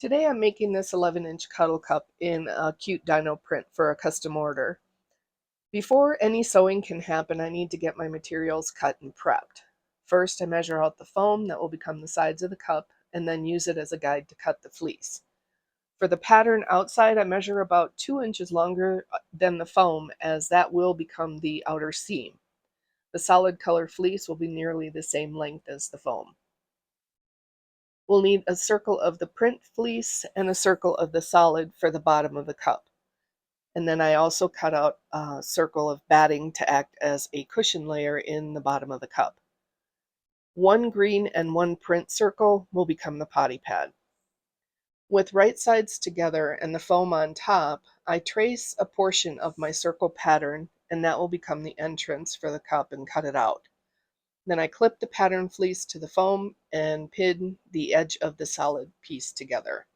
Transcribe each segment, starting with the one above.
Today I'm making this 11-inch cuddle cup in a cute dino print for a custom order. Before any sewing can happen, I need to get my materials cut and prepped. First, I measure out the foam that will become the sides of the cup and then use it as a guide to cut the fleece. For the pattern outside, I measure about 2 inches longer than the foam, as that will become the outer seam. The solid color fleece will be nearly the same length as the foam. We'll need a circle of the print fleece and a circle of the solid for the bottom of the cup. And then I also cut out a circle of batting to act as a cushion layer in the bottom of the cup. One green and one print circle will become the potty pad. With right sides together and the foam on top, I trace a portion of my circle pattern, and that will become the entrance for the cup, and cut it out. Then I clip the pattern fleece to the foam and pin the edge of the solid piece together.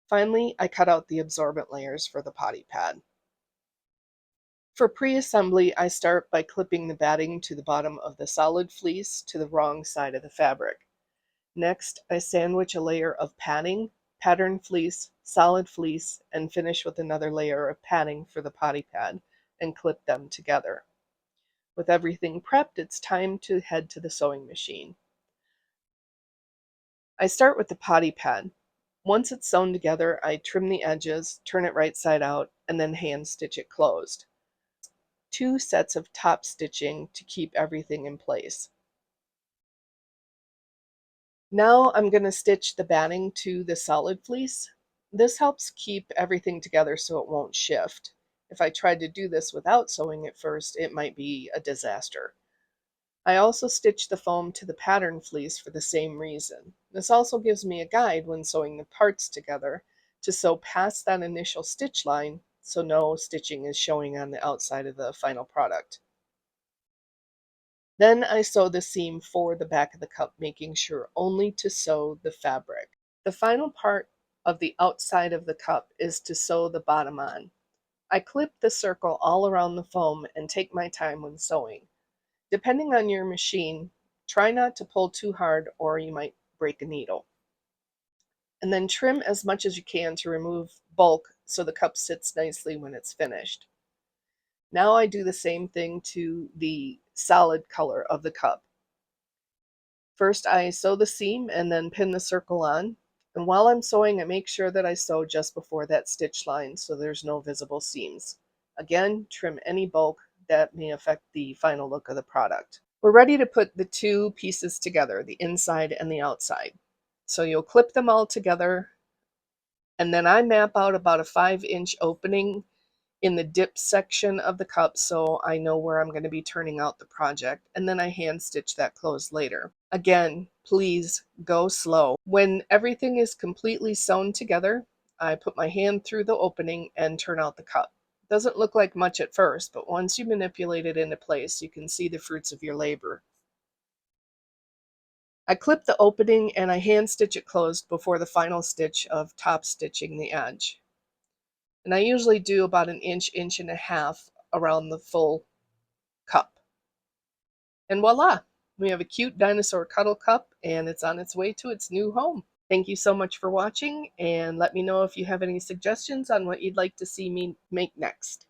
Finally, I cut out the absorbent layers for the potty pad. For pre-assembly, I start by clipping the batting to the bottom of the solid fleece to the wrong side of the fabric. Next, I sandwich a layer of padding, pattern fleece, solid fleece, and finish with another layer of padding for the potty pad and clip them together. With everything prepped, it's time to head to the sewing machine. I start with the potty pad. Once it's sewn together, I trim the edges, turn it right side out, and then hand stitch it closed. 2 sets of top stitching to keep everything in place. Now I'm going to stitch the batting to the solid fleece. This helps keep everything together so it won't shift. If I tried to do this without sewing it first, it might be a disaster. I also stitch the foam to the pattern fleece for the same reason. This also gives me a guide when sewing the parts together to sew past that initial stitch line so no stitching is showing on the outside of the final product. Then I sew the seam for the back of the cup, making sure only to sew the fabric. The final part of the outside of the cup is to sew the bottom on. I clip the circle all around the foam and take my time when sewing. Depending on your machine, try not to pull too hard or you might break a needle. And then trim as much as you can to remove bulk so the cup sits nicely when it's finished. Now I do the same thing to the solid color of the cup. First I sew the seam and then pin the circle on. And while I'm sewing, I make sure that I sew just before that stitch line so there's no visible seams. Again, trim any bulk that may affect the final look of the product. We're ready to put the 2 pieces together, the inside and the outside. So you'll clip them all together, and then I map out about a 5-inch opening in the dip section of the cup so I know where I'm going to be turning out the project, and then I hand stitch that closed later. Again, please go slow. When everything is completely sewn together, I put my hand through the opening and turn out the cup. It doesn't look like much at first, but once you manipulate it into place, you can see the fruits of your labor. I clip the opening and I hand stitch it closed before the final stitch of top stitching the edge. And I usually do about an inch, inch and a half around the full cup. And voila, we have a cute dinosaur cuddle cup, and it's on its way to its new home. Thank you so much for watching, and let me know if you have any suggestions on what you'd like to see me make next.